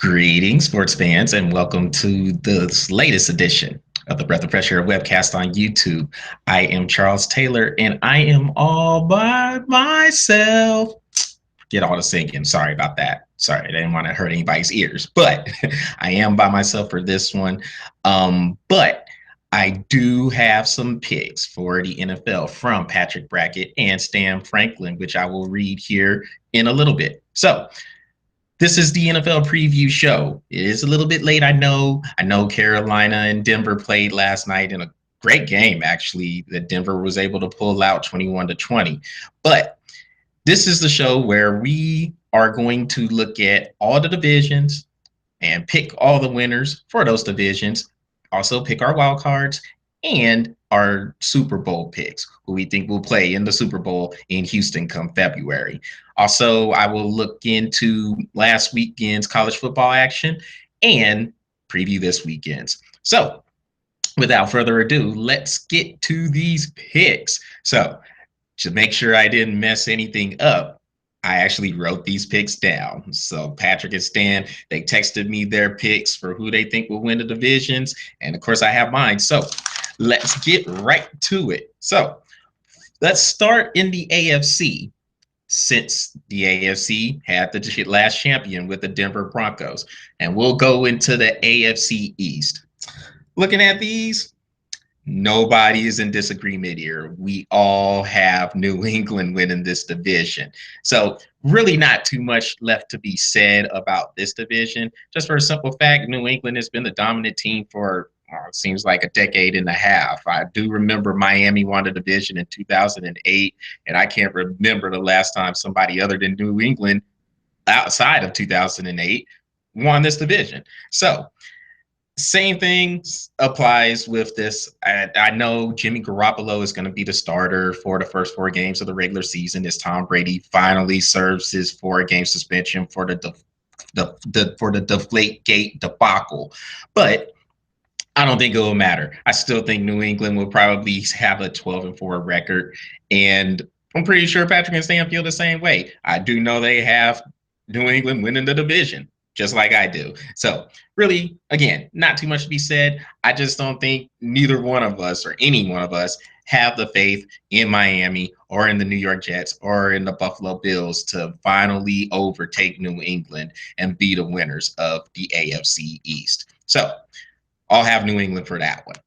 Greetings, sports fans, and welcome to the latest edition of the Breath of Fresh Air webcast on YouTube. I am Charles Taylor, and I am all by myself. Get all the singing. Sorry about that. Sorry, I didn't want to hurt anybody's ears, but I am by myself for this one. But I do have some picks for the NFL from Patrick Brackett and Stan Franklin, which I will read here in a little bit. So, this is the NFL preview show. It is a little bit late, I know. I know Carolina and Denver played last night in a great game, actually, that Denver was able to pull out 21-20. But this is the show where we are going to look at all the divisions and pick all the winners for those divisions. Also, pick our wild cards and our Super Bowl picks, who we think will play in the Super Bowl in Houston come February. Also, I will look into last weekend's college football action and preview this weekend's. So, without further ado, let's get to these picks. So, to make sure I didn't mess anything up, I actually wrote these picks down. So Patrick and Stan, they texted me their picks for who they think will win the divisions. And of course, I have mine. So let's get right to it. So let's start in the AFC, since the AFC had the last champion with the Denver Broncos. And we'll go into the AFC East. Looking at these, nobody is in disagreement here. We all have New England winning this division. So really not too much left to be said about this division. Just for a simple fact, New England has been the dominant team for it seems like a decade and a half. I do remember Miami won the division in 2008, and I can't remember the last time somebody other than New England outside of 2008 won this division. So same thing applies with this. I know Jimmy Garoppolo is going to be the starter for the first 4 games of the regular season as Tom Brady finally serves his 4-game suspension for the Deflate Gate debacle. But I don't think it will matter. I still think New England will probably have a 12-4 record, and I'm pretty sure Patrick and Stan feel the same way. I do know they have New England winning the division, just like I do. So really, again, not too much to be said. I just don't think neither one of us or any one of us have the faith in Miami or in the New York Jets or in the Buffalo Bills to finally overtake New England and be the winners of the AFC East. So I'll have New England for that one.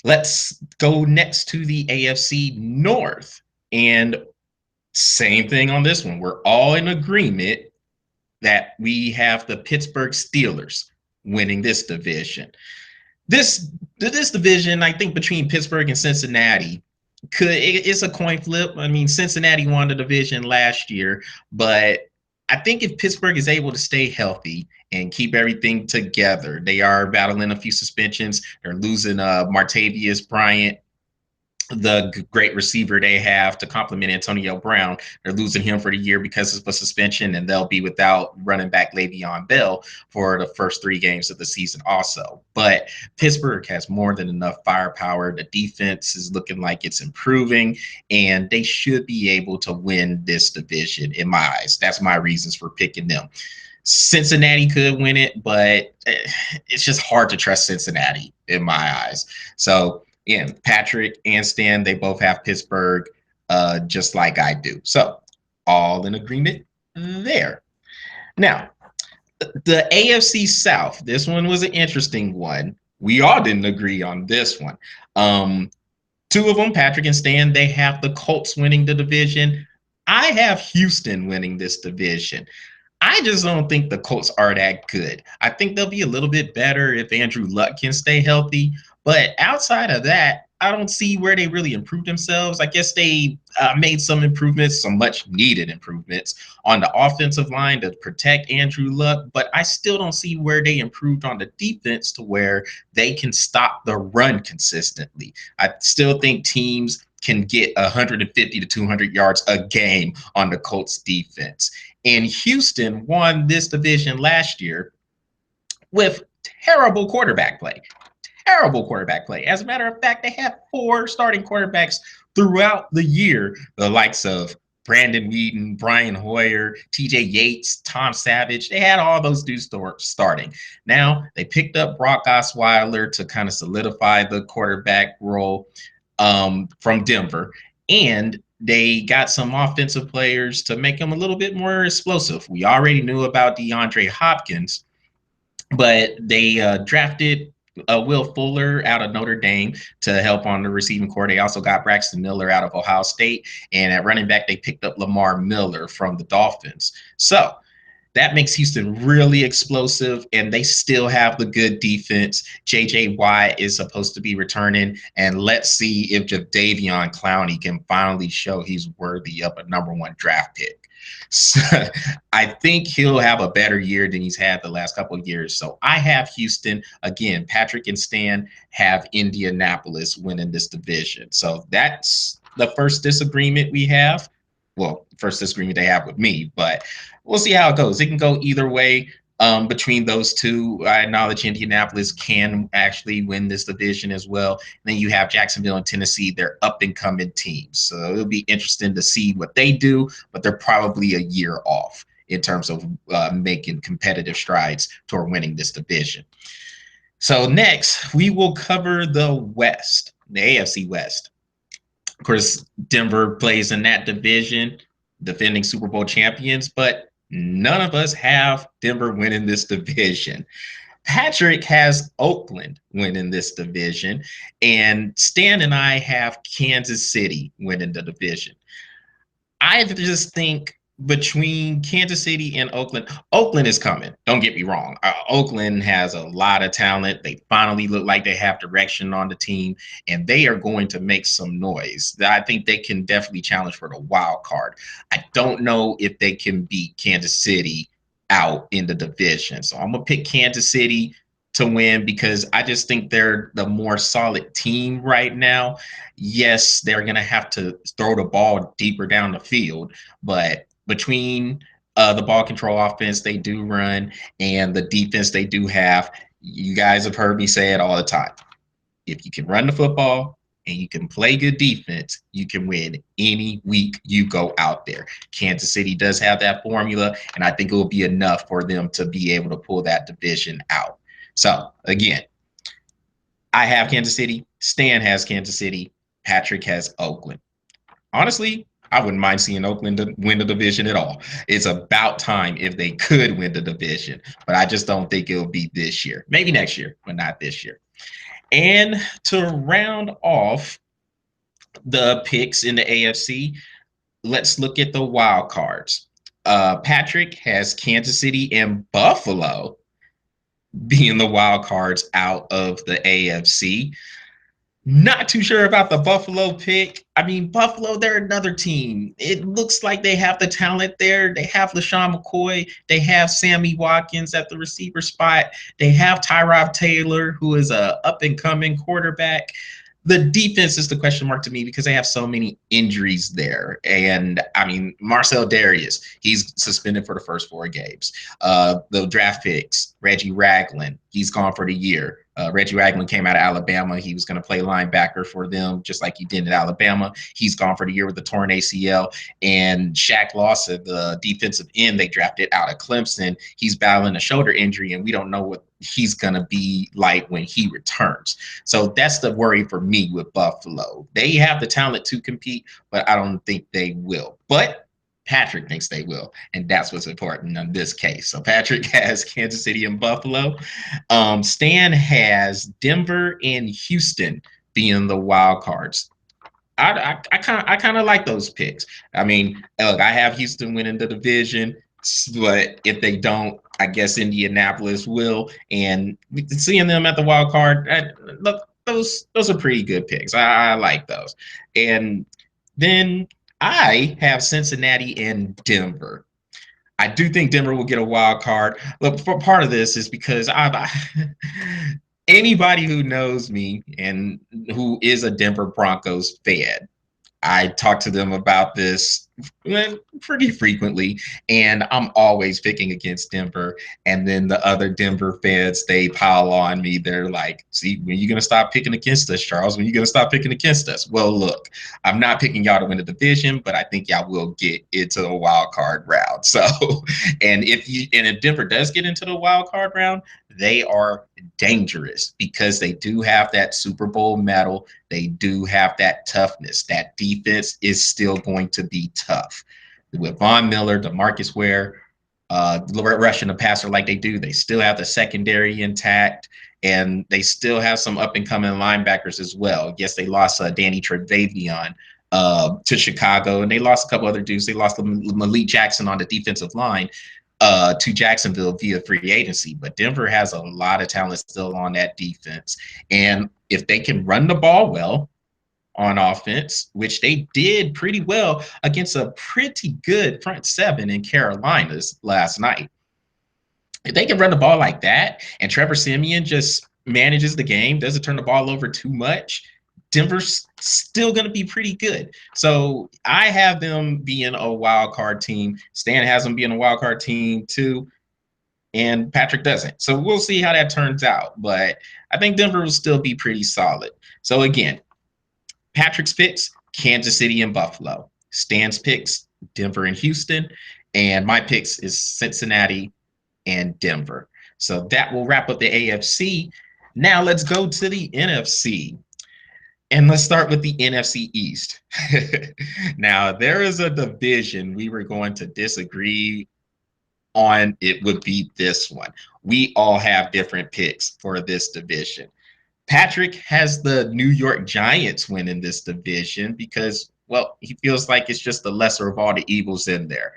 Let's go next to the AFC North. And same thing on this one. We're all in agreement that we have the Pittsburgh Steelers winning this division. This division, I think, between Pittsburgh and Cincinnati, it's a coin flip. I mean, Cincinnati won the division last year, but I think if Pittsburgh is able to stay healthy and keep everything together, they are battling a few suspensions. They're losing Martavius Bryant, the great receiver they have to complement Antonio Brown. They're losing him for the year because of a suspension, and they'll be without running back Le'Veon Bell for the first 3 games of the season also. But Pittsburgh has more than enough firepower. The defense is looking like it's improving, and they should be able to win this division in my eyes. That's my reasons for picking them. Cincinnati could win it, but it's just hard to trust Cincinnati in my eyes. So again, Patrick and Stan, they both have Pittsburgh just like I do. So all in agreement there. Now, the AFC South, this one was an interesting one. We all didn't agree on this one. 2 of them, Patrick and Stan, they have the Colts winning the division. I have Houston winning this division. I just don't think the Colts are that good. I think they'll be a little bit better if Andrew Luck can stay healthy. But outside of that, I don't see where they really improved themselves. I guess they made some improvements, some much needed improvements on the offensive line to protect Andrew Luck. But I still don't see where they improved on the defense to where they can stop the run consistently. I still think teams can get 150 to 200 yards a game on the Colts defense. And Houston won this division last year with terrible quarterback play. Terrible quarterback play. As a matter of fact, they had 4 starting quarterbacks throughout the year, the likes of Brandon Whedon, Brian Hoyer, TJ Yates, Tom Savage. They had all those dudes starting. Now they picked up Brock Osweiler to kind of solidify the quarterback role from Denver. And they got some offensive players to make them a little bit more explosive. We already knew about DeAndre Hopkins, but they drafted Will Fuller out of Notre Dame to help on the receiving core. They also got Braxton Miller out of Ohio State. And at running back, they picked up Lamar Miller from the Dolphins. So that makes Houston really explosive, and they still have the good defense. J.J. Watt is supposed to be returning, and let's see if Jadeveon Clowney can finally show he's worthy of a #1 draft pick. So, I think he'll have a better year than he's had the last couple of years. So I have Houston. Again, Patrick and Stan have Indianapolis winning this division. So that's the first disagreement we have. Well, first disagreement they have with me, but we'll see how it goes. It can go either way between those two. I acknowledge Indianapolis can actually win this division as well. And then you have Jacksonville and Tennessee. They're up and coming teams. So it'll be interesting to see what they do, but they're probably a year off in terms of making competitive strides toward winning this division. So next, we will cover the West, the AFC West. Of course, Denver plays in that division, defending Super Bowl champions, but none of us have Denver winning this division. Patrick has Oakland winning this division, and Stan and I have Kansas City winning the division. I just think between Kansas City and Oakland, Oakland is coming. Don't get me wrong. Oakland has a lot of talent. They finally look like they have direction on the team, and they are going to make some noise. I think they can definitely challenge for the wild card. I don't know if they can beat Kansas City out in the division. So I'm going to pick Kansas City to win because I just think they're the more solid team right now. Yes, they're going to have to throw the ball deeper down the field, but between the ball control offense they do run and the defense they do have, you guys have heard me say it all the time. If you can run the football and you can play good defense, you can win any week you go out there. Kansas City does have that formula, and I think it will be enough for them to be able to pull that division out. So, again, I have Kansas City. Stan has Kansas City. Patrick has Oakland. Honestly, I wouldn't mind seeing Oakland win the division at all. It's about time if they could win the division, but I just don't think it'll be this year. Maybe next year, but not this year. And to round off the picks in the AFC, let's look at the wild cards. Patrick has Kansas City and Buffalo being the wild cards out of the AFC. Not too sure about the Buffalo pick. I mean, Buffalo, they're another team. It looks like they have the talent there. They have LaShawn McCoy. They have Sammy Watkins at the receiver spot. They have Tyrod Taylor, who is a up-and-coming quarterback. The defense is the question mark to me because they have so many injuries there. And I mean, Marcel Darius, he's suspended for the first 4 games. The draft picks, Reggie Ragland, he's gone for the year. Reggie Ragland came out of Alabama. He was going to play linebacker for them, just like he did in Alabama. He's gone for the year with the torn ACL. And Shaq Lawson, the defensive end they drafted out of Clemson, he's battling a shoulder injury, and we don't know what he's going to be like when he returns. So that's the worry for me with Buffalo. They have the talent to compete, but I don't think they will. But Patrick thinks they will, and that's what's important in this case. So Patrick has Kansas City and Buffalo. Stan has Denver and Houston being the wild cards. I kind of like those picks. I mean, look, I have Houston winning the division, but if they don't, I guess Indianapolis will. And seeing them at the wild card, look, those are pretty good picks. I like those. And then I have Cincinnati and Denver. I do think Denver will get a wild card. Look, for part of this is because anybody who knows me and who is a Denver Broncos fan, I talk to them about this pretty frequently, and I'm always picking against Denver. And then the other Denver fans, they pile on me. They're like, "See, when are you gonna stop picking against us, Charles? When are you gonna stop picking against us?" Well, look, I'm not picking y'all to win the division, but I think y'all will get into the wild card round. So, and if Denver does get into the wild card round, they are dangerous because they do have that Super Bowl medal. They do have that toughness. That defense is still going to be tough. With Von Miller, DeMarcus Ware, rushing the passer like they do, they still have the secondary intact, and they still have some up and coming linebackers as well. Yes, they lost Danny Trevathan to Chicago, and they lost a couple other dudes. They lost Malik Jackson on the defensive line to Jacksonville via free agency. But Denver has a lot of talent still on that defense. And if they can run the ball well on offense, which they did pretty well against a pretty good front seven in Carolina's last night, if they can run the ball like that and Trevor Siemian just manages the game, doesn't turn the ball over too much, Denver's still going to be pretty good. So I have them being a wild card team. Stan has them being a wild card team too, and Patrick doesn't. So we'll see how that turns out. But I think Denver will still be pretty solid. So again, Patrick's picks, Kansas City and Buffalo. Stan's picks, Denver and Houston. And my picks is Cincinnati and Denver. So that will wrap up the AFC. Now let's go to the NFC. And let's start with the NFC East. Now, there is a division we were going to disagree on. It would be this one. We all have different picks for this division. Patrick has the New York Giants winning this division because, well, he feels like it's just the lesser of all the evils in there.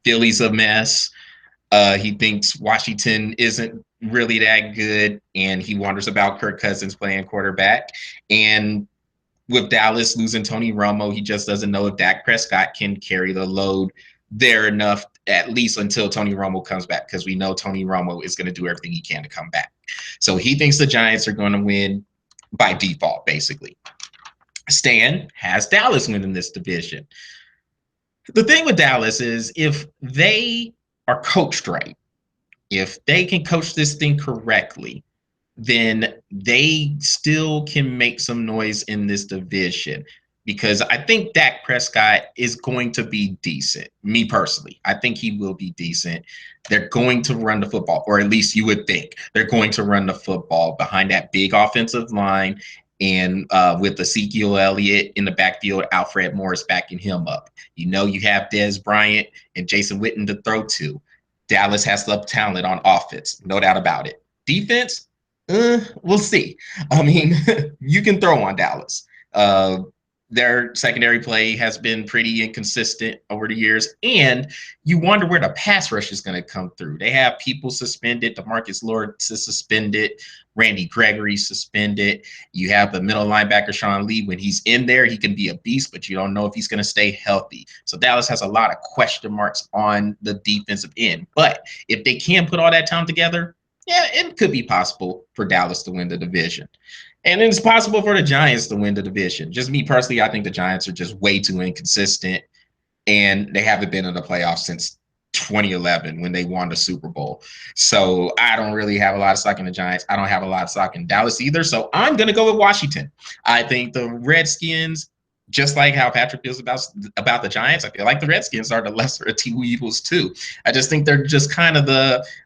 Philly's a mess. He thinks Washington isn't really that good, and he wonders about Kirk Cousins playing quarterback. And with Dallas losing Tony Romo, he just doesn't know if Dak Prescott can carry the load there enough, at least until Tony Romo comes back, because we know Tony Romo is going to do everything he can to come back. So he thinks the Giants are going to win by default, basically. Stan has Dallas winning this division. The thing with Dallas is if they are coached right, if they can coach this thing correctly, then they still can make some noise in this division, because I think Dak Prescott is going to be decent. Me personally, I think he will be decent. They're going to run the football, or at least you would think they're going to run the football behind that big offensive line, and with Ezekiel Elliott in the backfield, Alfred Morris backing him up. You know, you have Dez Bryant and Jason Witten to throw to. Dallas has the talent on offense, no doubt about it. Defense, we'll see. I mean, you can throw on Dallas. Their secondary play has been pretty inconsistent over the years, and you wonder where the pass rush is going to come through. They have people suspended. DeMarcus Lawrence is suspended. Randy Gregory suspended. You have the middle linebacker, Sean Lee. When he's in there, he can be a beast, but you don't know if he's going to stay healthy. So Dallas has a lot of question marks on the defensive end. But if they can put all that talent together, yeah, it could be possible for Dallas to win the division. And it's possible for the Giants to win the division. Just me personally, I think the Giants are just way too inconsistent, and they haven't been in the playoffs since 2011 when they won the Super Bowl. So I don't really have a lot of stock in the Giants. I don't have a lot of stock in Dallas either. So I'm going to go with Washington. I think the Redskins, just like how Patrick feels about the Giants, I feel like the Redskins are the lesser of two evils too. I just think they're just kind of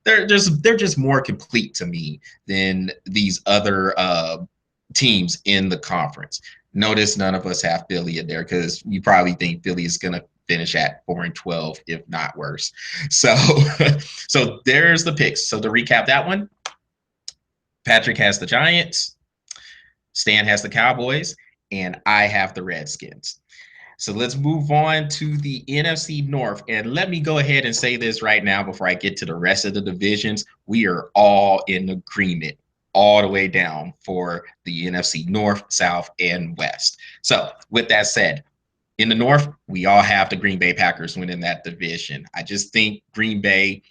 they're just more complete to me than these other teams in the conference. Notice none of us have Philly in there because you probably think Philly is going to finish at 4-12, if not worse. So, so there's the picks. So to recap that one, Patrick has the Giants, Stan has the Cowboys, and I have the Redskins. So let's move on to the NFC North. And let me go ahead and say this right now before I get to the rest of the divisions. We are all in agreement all the way down for the NFC North, South, and West. So with that said, in the North, we all have the Green Bay Packers winning that division. I just think Green Bay,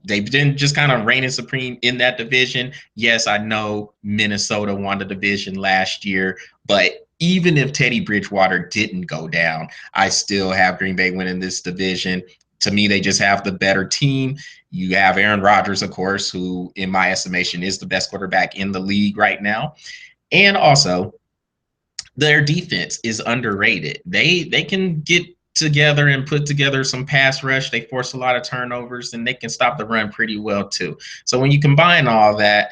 they've been just kind of reigning supreme in that division. Yes, I know Minnesota won the division last year, but even if Teddy Bridgewater didn't go down, I still have Green Bay winning this division. To me, they just have the better team. You have Aaron Rodgers, of course, who, in my estimation, is the best quarterback in the league right now. And also, their defense is underrated. They can get together and put together some pass rush. They force a lot of turnovers, and they can stop the run pretty well too. So when you combine all that,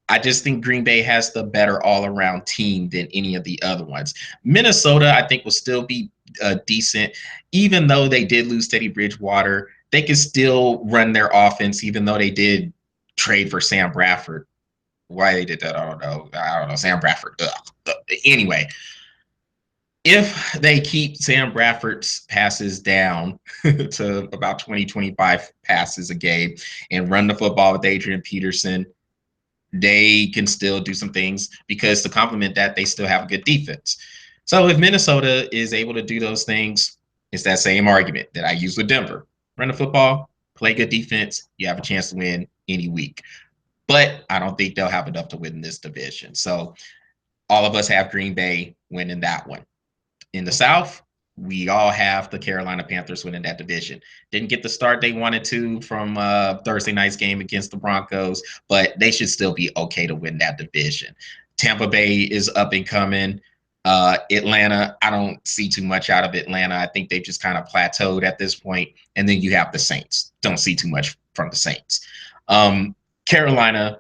I just think Green Bay has the better all-around team than any of the other ones. Minnesota, I think, will still be decent, even though they did lose Teddy Bridgewater. They can still run their offense, even though they did trade for Sam Bradford. Why they did that, I don't know. I don't know. Sam Bradford. Ugh. Anyway, if they keep Sam Bradford's passes down to about 20-25 passes a game and run the football with Adrian Peterson, they can still do some things because to complement that, they still have a good defense. So if Minnesota is able to do those things, it's that same argument that I use with Denver. Run the football, play good defense, you have a chance to win any week. But I don't think they'll have enough to win this division. So all of us have Green Bay winning that one. In the South, we all have the Carolina Panthers winning that division. Didn't get the start they wanted to from Thursday night's game against the Broncos, but they should still be okay to win that division. Tampa Bay is up and coming. Atlanta, I don't see too much out of Atlanta. I think they've just kind of plateaued at this point. And then you have the Saints. Don't see too much from the Saints. Carolina,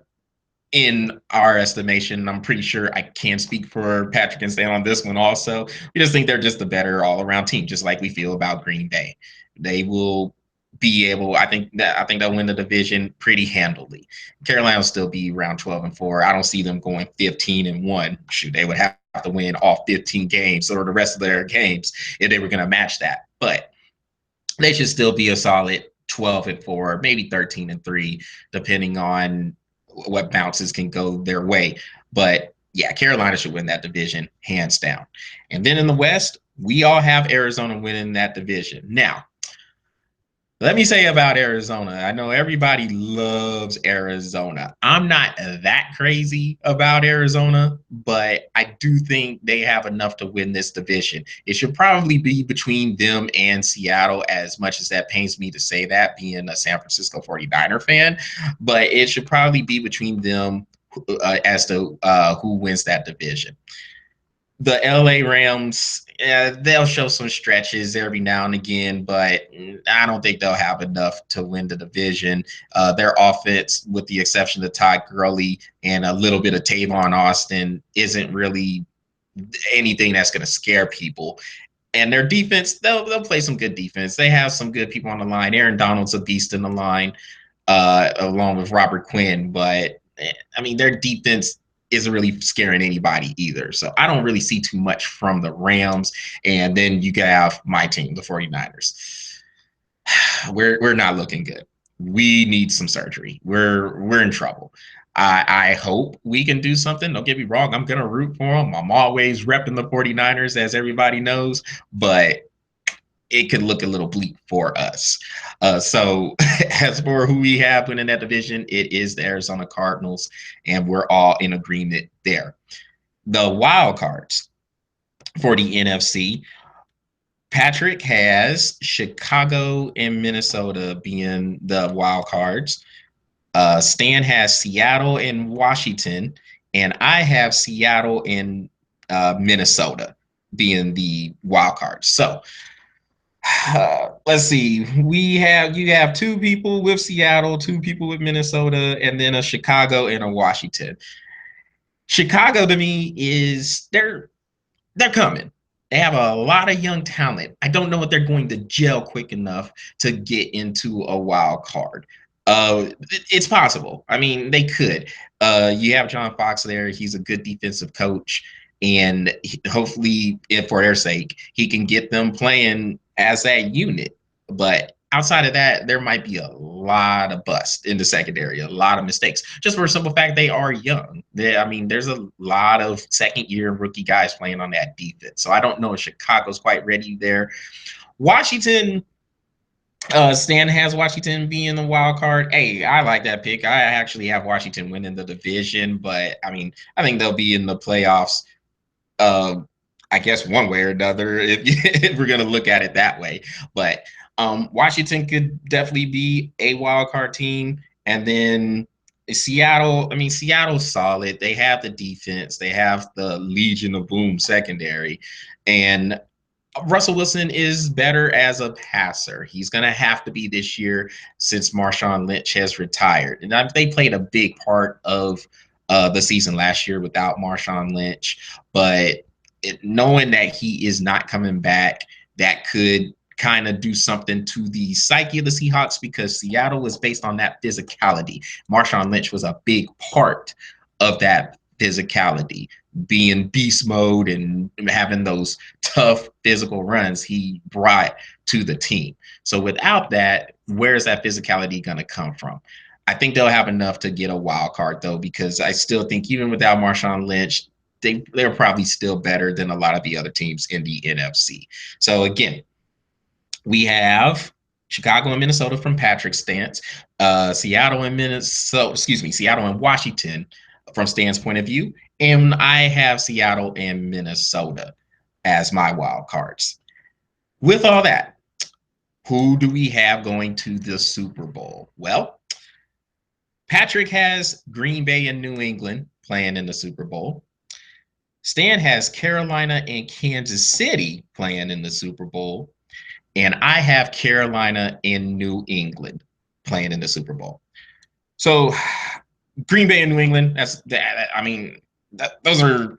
in our estimation, I'm pretty sure I can speak for Patrick and Stan on this one also. We just think they're just a better all-around team, just like we feel about Green Bay. They will be able, I think they'll win the division pretty handily. Carolina will still be around 12-4. I don't see them going 15-1. Shoot, they would have to win all 15 games or the rest of their games if they were going to match that. But they should still be a solid 12-4, maybe 13-3, depending on what bounces can go their way. But yeah, Carolina should win that division hands down. And then in the West, we all have Arizona winning that division. Now, let me say about Arizona. I know everybody loves Arizona. I'm not that crazy about Arizona, but I do think they have enough to win this division. It should probably be between them and Seattle, as much as that pains me to say that, being a San Francisco 49er fan. But it should probably be between them as to who wins that division. The LA Rams, they'll show some stretches every now and again, but I don't think they'll have enough to win the division. Their offense, with the exception of Todd Gurley and a little bit of Tavon Austin, isn't really anything that's going to scare people. And their defense, they'll play some good defense. They have some good people on the line. Aaron Donald's a beast in the line, along with Robert Quinn. But I mean, their defense isn't really scaring anybody either. So I don't really see too much from the Rams. And then you have my team, the 49ers. We're not looking good. We need some surgery. We're in trouble. I hope we can do something. Don't get me wrong. I'm going to root for them. I'm always repping the 49ers, as everybody knows. But it could look a little bleak for us. So as for who we have winning that division, it is the Arizona Cardinals, and we're all in agreement there. The wild cards for the NFC, Patrick has Chicago and Minnesota being the wild cards. Stan has Seattle and Washington, and I have Seattle and Minnesota being the wild cards. So let's see. You have two people with Seattle, two people with Minnesota, and then a Chicago and a Washington. Chicago to me is they're coming. They have a lot of young talent. I don't know if they're going to gel quick enough to get into a wild card. It's possible. I mean, they could. You have John Fox there. He's a good defensive coach, and hopefully, if for their sake, he can get them playing as that unit. But outside of that, there might be a lot of bust in the secondary, a lot of mistakes, just for a simple fact they are young. I mean, there's a lot of second-year rookie guys playing on that defense. So I don't know if Chicago's quite ready there. Washington, Stan has Washington being the wild card. Hey, I like that pick. I actually have Washington winning the division, but I mean, I think they'll be in the playoffs I guess one way or another, if, if we're gonna look at it that way. But Washington could definitely be a wild card team, and then Seattle. I mean, Seattle's solid. They have the defense. They have the Legion of Boom secondary, and Russell Wilson is better as a passer. He's going to have to be this year since Marshawn Lynch has retired. And they played a big part of the season last year without Marshawn Lynch. But knowing that he is not coming back, that could kind of do something to the psyche of the Seahawks because Seattle was based on that physicality. Marshawn Lynch was a big part of that physicality, being beast mode and having those tough physical runs he brought to the team. So without that, where's that physicality going to come from? I think they'll have enough to get a wild card though, because I still think even without Marshawn Lynch, they're probably still better than a lot of the other teams in the NFC. So again, we have Chicago and Minnesota from Patrick's stance, Seattle and Seattle and Washington from Stan's point of view, and I have Seattle and Minnesota as my wild cards. With all that, who do we have going to the Super Bowl? Well, Patrick has Green Bay and New England playing in the Super Bowl. Stan has Carolina and Kansas City playing in the Super Bowl. And I have Carolina and New England playing in the Super Bowl. So Green Bay and New England, that's that. I mean, those are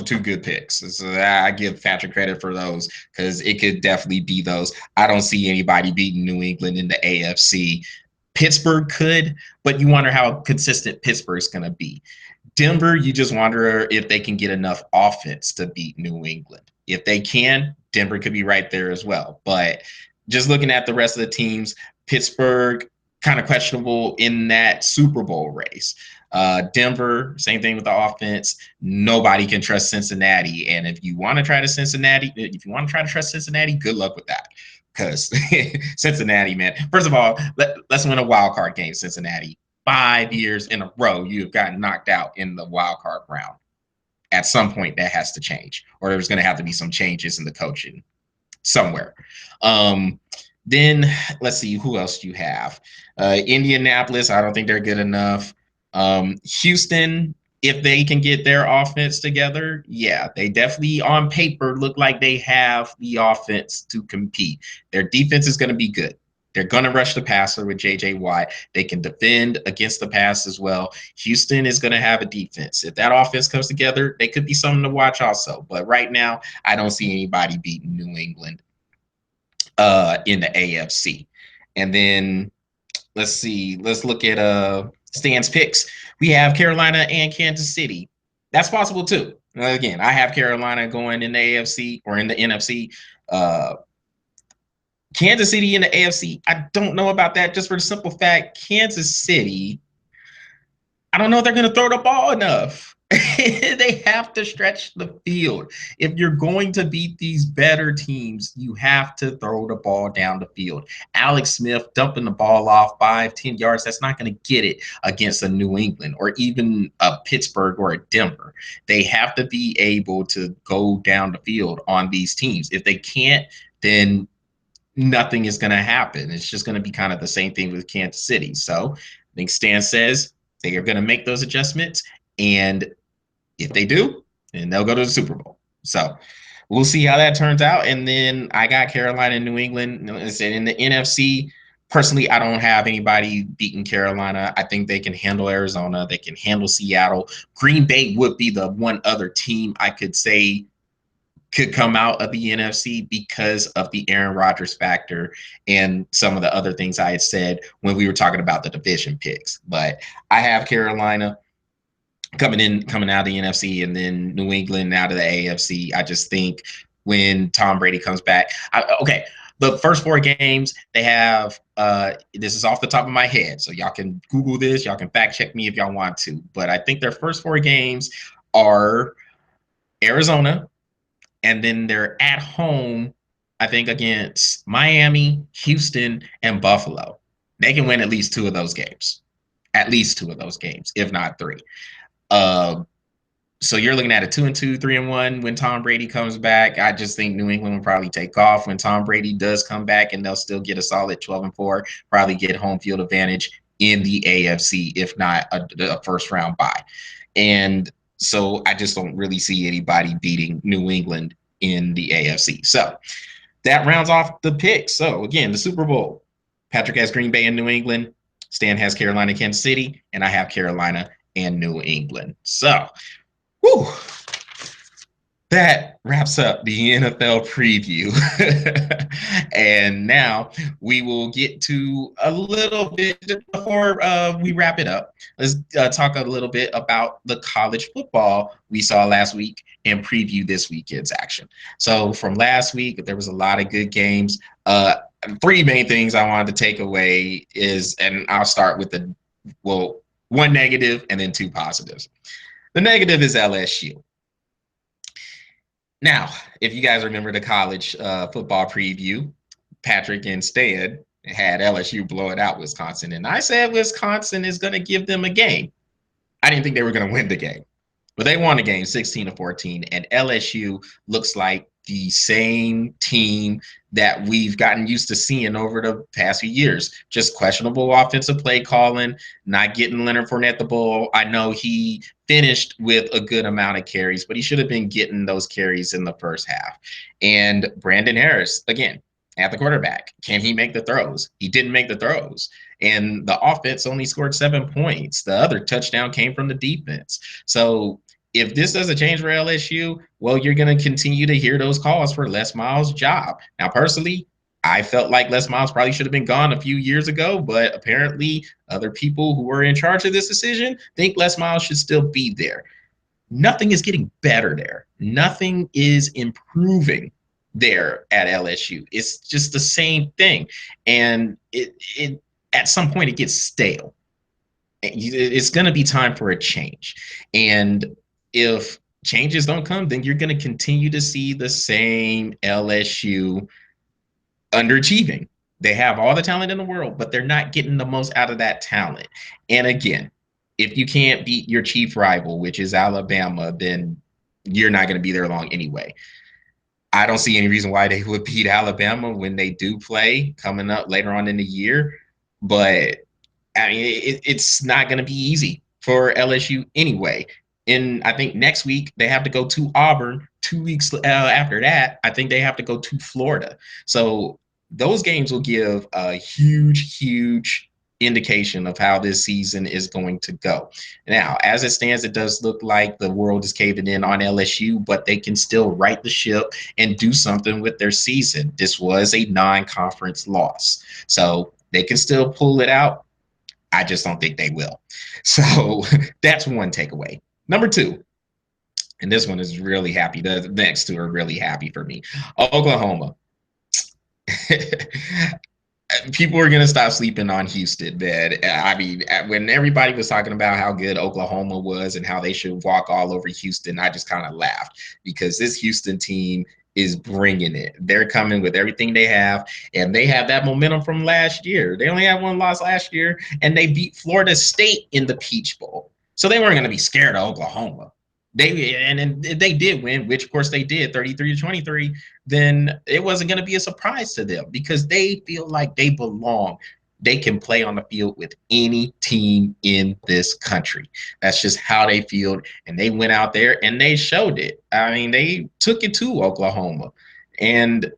two good picks. So I give Patrick credit for those because it could definitely be those. I don't see anybody beating New England in the AFC. Pittsburgh could, but you wonder how consistent Pittsburgh's going to be. Denver, you just wonder if they can get enough offense to beat New England. If they can, Denver could be right there as well. But just looking at the rest of the teams, Pittsburgh kind of questionable in that Super Bowl race. Denver, same thing with the offense. Nobody can trust Cincinnati. And if you want to try to trust Cincinnati, good luck with that. Because Cincinnati, man, first of all, let's win a wild card game, Cincinnati. 5 years in a row, you have gotten knocked out in the wild card round. At some point, that has to change, or there's going to have to be some changes in the coaching somewhere. Then let's see, who else do you have? Indianapolis, I don't think they're good enough. Houston, if they can get their offense together, yeah, they definitely on paper look like they have the offense to compete. Their defense is going to be good. They're going to rush the passer with J.J. Watt. They can defend against the pass as well. Houston is going to have a defense. If that offense comes together, they could be something to watch also. But right now, I don't see anybody beating New England in the AFC. And then let's see. Let's look at Stan's picks. We have Carolina and Kansas City. That's possible too. Again, I have Carolina going in the AFC or in the NFC. Kansas City in the AFC, I don't know about that just for the simple fact Kansas City, I don't know if they're going to throw the ball enough. They have to stretch the field. If you're going to beat these better teams, you have to throw the ball down the field. Alex Smith dumping the ball off 5-10 yards, that's not going to get it against a New England or even a Pittsburgh or a Denver. They have to be able to go down the field on these teams. If they can't, then nothing is going to happen. It's just going to be kind of the same thing with Kansas City. So I think Stan says they are going to make those adjustments. And if they do, then they'll go to the Super Bowl. So we'll see how that turns out. And then I got Carolina and New England. In the NFC, personally, I don't have anybody beating Carolina. I think they can handle Arizona. They can handle Seattle. Green Bay would be the one other team I could say could come out of the NFC because of the Aaron Rodgers factor and some of the other things I had said when we were talking about the division picks. But I have Carolina coming out of the NFC, and then New England out of the AFC. I just think when Tom Brady comes back, the first 4 games they have, this is off the top of my head, so y'all can Google this, y'all can fact check me if y'all want to, but I think their first 4 games are Arizona, and then they're at home, I think, against Miami, Houston, and Buffalo. They can win at least 2 of those games, if not 3. So you're looking at a 2-2, 3-1 when Tom Brady comes back. I just think New England will probably take off when Tom Brady does come back, and they'll still get a solid 12-4, probably get home field advantage in the AFC, if not a first round bye. And so I just don't really see anybody beating New England in the AFC. So that rounds off the picks. So again, the Super Bowl. Patrick has Green Bay and New England. Stan has Carolina, Kansas City, and I have Carolina and New England. So, whew, that wraps up the NFL preview. And now we will get to a little bit before we wrap it up. Let's talk a little bit about the college football we saw last week and preview this weekend's action. So from last week, there was a lot of good games. Three main things I wanted to take away is, and I'll start with one negative and then two positives. The negative is LSU. Now, if you guys remember the college football preview, Patrick and Stan had LSU blow it out Wisconsin, and I said Wisconsin is going to give them a game. I didn't think they were going to win the game, but they won the game 16-14, and LSU looks like the same team that we've gotten used to seeing over the past few years. Just questionable offensive play calling, not getting Leonard Fournette the ball. I know he finished with a good amount of carries, but he should have been getting those carries in the first half. And Brandon Harris, again, at the quarterback, can he make the throws? He didn't make the throws. And the offense only scored 7 points. The other touchdown came from the defense. So if this doesn't change for LSU, well, you're going to continue to hear those calls for Les Miles' job. Now, personally, I felt like Les Miles probably should have been gone a few years ago, but apparently other people who were in charge of this decision think Les Miles should still be there. Nothing is getting better there. Nothing is improving there at LSU. It's just the same thing. And it at some point it gets stale. It's going to be time for a change. And if changes don't come, then you're going to continue to see the same LSU underachieving. They have all the talent in the world, but they're not getting the most out of that talent. And again, if you can't beat your chief rival, which is Alabama, then you're not going to be there long anyway. I don't see any reason why they would beat Alabama when they do play coming up later on in the year. But I mean, it's not going to be easy for LSU anyway. And I think next week they have to go to Auburn. 2 weeks after that, I think they have to go to Florida. So those games will give a huge indication of how this season is going to go. Now, as it stands, it does look like the world is caving in on LSU, but they can still right the ship and do something with their season. This was a non-conference loss, so they can still pull it out. I just don't think they will. So that's one takeaway. Number two, and this one is really happy. The next two are really happy for me. Oklahoma. People are going to stop sleeping on Houston, man. I mean, when everybody was talking about how good Oklahoma was and how they should walk all over Houston, I just kind of laughed because this Houston team is bringing it. They're coming with everything they have, and they have that momentum from last year. They only had one loss last year, and they beat Florida State in the Peach Bowl. So they weren't going to be scared of Oklahoma. And they did win, which of course they did, 33-23. Then it wasn't going to be a surprise to them because they feel like they belong. They can play on the field with any team in this country. That's just how they feel. And they went out there and they showed it. I mean, they took it to Oklahoma. And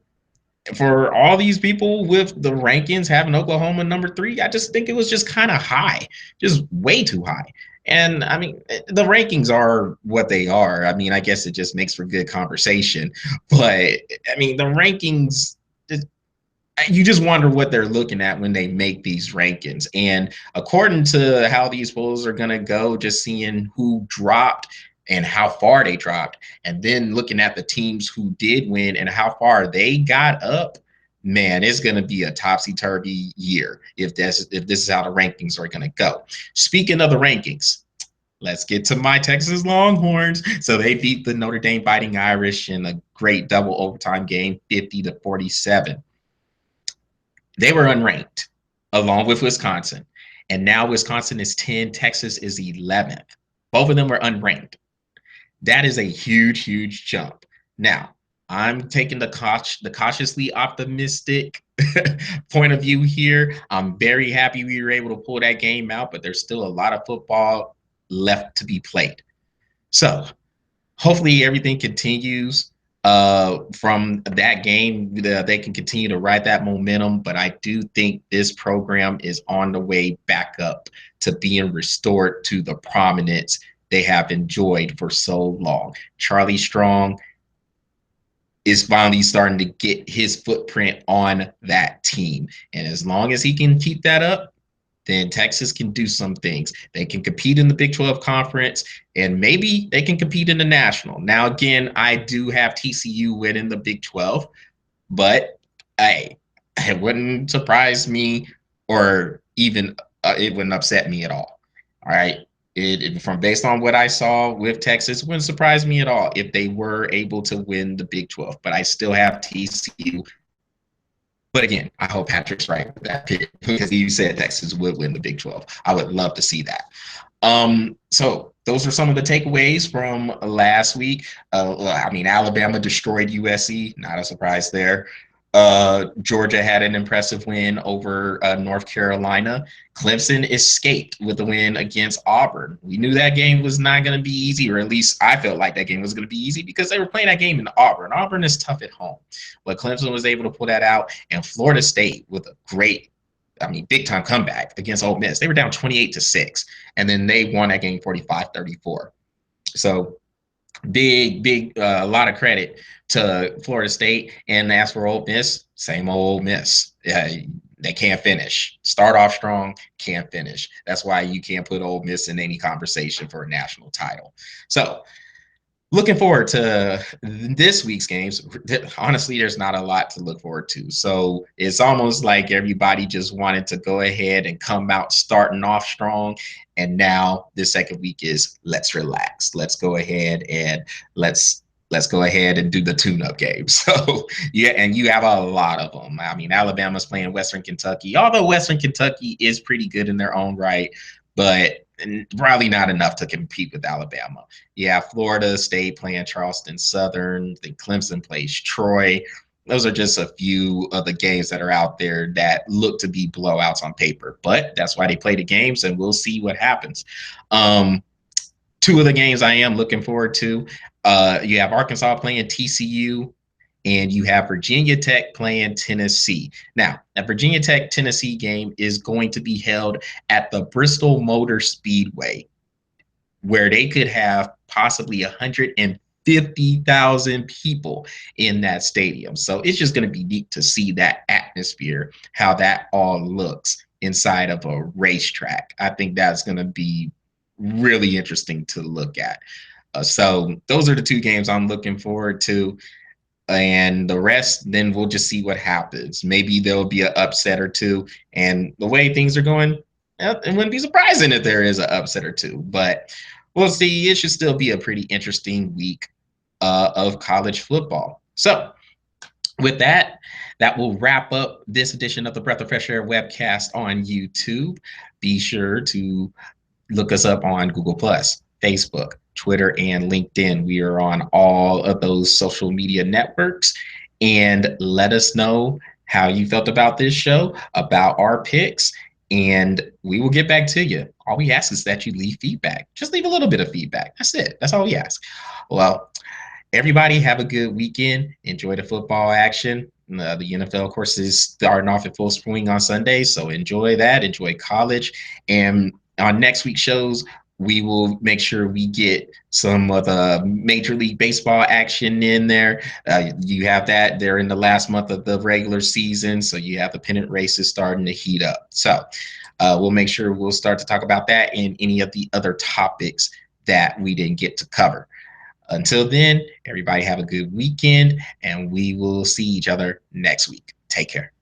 for all these people with the rankings having Oklahoma number 3, I just think it was just kind of high, just way too high. And I mean, the rankings are what they are. I mean, I guess it just makes for good conversation. But I mean, the rankings, you just wonder what they're looking at when they make these rankings. And according to how these polls are going to go, just seeing who dropped and how far they dropped, and then looking at the teams who did win and how far they got up, man, it's going to be a topsy-turvy year if this is how the rankings are going to go. Speaking of the rankings, let's get to my Texas Longhorns. So they beat the Notre Dame Fighting Irish in a great double overtime game, 50-47. They were unranked along with Wisconsin. And now Wisconsin is 10, Texas is 11th. Both of them were unranked. That is a huge, huge jump. Now, I'm taking the cautiously optimistic point of view here. I'm very happy we were able to pull that game out, but there's still a lot of football left to be played. So hopefully everything continues from that game. They can continue to ride that momentum, but I do think this program is on the way back up to being restored to the prominence they have enjoyed for so long. Charlie Strong is finally starting to get his footprint on that team. And as long as he can keep that up, then Texas can do some things. They can compete in the Big 12 conference, and maybe they can compete in the national. Now, again, I do have TCU winning the Big 12, but hey, it wouldn't surprise me, or even it wouldn't upset me at all. All right. From based on what I saw with Texas, it wouldn't surprise me at all if they were able to win the Big 12. But I still have TCU. But again, I hope Patrick's right with that pick because you said Texas would win the Big 12. I would love to see that. So those are some of the takeaways from last week. I mean, Alabama destroyed USC, not a surprise there. Georgia had an impressive win over North Carolina. Clemson escaped with a win against Auburn. We knew that game was not going to be easy, or at least I felt like that game was going to be easy because they were playing that game in Auburn. Auburn is tough at home, but Clemson was able to pull that out, and Florida State with a great, I mean, big time comeback against Ole Miss. They were down 28-6, and then they won that game 45-34. So big, a lot of credit to Florida State. And as for Ole Miss, same old Miss. They can't finish. Start off strong, can't finish. That's why you can't put Ole Miss in any conversation for a national title. So looking forward to this week's games. Honestly, there's not a lot to look forward to. So it's almost like everybody just wanted to go ahead and come out starting off strong. And now this second week is let's relax. Let's go ahead and let's go ahead and do the tune-up game. So yeah, and you have a lot of them. I mean, Alabama's playing Western Kentucky, although Western Kentucky is pretty good in their own right, but probably not enough to compete with Alabama. Yeah, Florida State playing Charleston Southern. Then Clemson plays Troy. Those are just a few of the games that are out there that look to be blowouts on paper. But that's why they play the games, and we'll see what happens. Two of the games I am looking forward to. You have Arkansas playing TCU, and you have Virginia Tech playing Tennessee. Now, that Virginia Tech Tennessee game is going to be held at the Bristol Motor Speedway, where they could have possibly 150,000 people in that stadium. So it's just going to be neat to see that atmosphere, how that all looks inside of a racetrack. I think that's going to be really interesting to look at. So those are the two games I'm looking forward to. And the rest, then we'll just see what happens. Maybe there'll be an upset or two. And the way things are going, it wouldn't be surprising if there is an upset or two. But we'll see. It should still be a pretty interesting week of college football. So with that, that will wrap up this edition of the Breath of Fresh Air webcast on YouTube. Be sure to look us up on Google Plus, Facebook, Twitter, and LinkedIn. We are on all of those social media networks. And let us know how you felt about this show, about our picks, and we will get back to you. All we ask is that you leave feedback. Just leave a little bit of feedback. That's it. That's all we ask. Well, everybody have a good weekend. Enjoy the football action. The NFL, of course, is starting off at full swing on Sunday, so enjoy that. Enjoy college. And on next week's shows, we will make sure we get some of the Major League Baseball action in there. You have that. They're in the last month of the regular season, so you have the pennant races starting to heat up. So we'll make sure we'll start to talk about that and any of the other topics that we didn't get to cover. Until then, everybody have a good weekend, and we will see each other next week. Take care.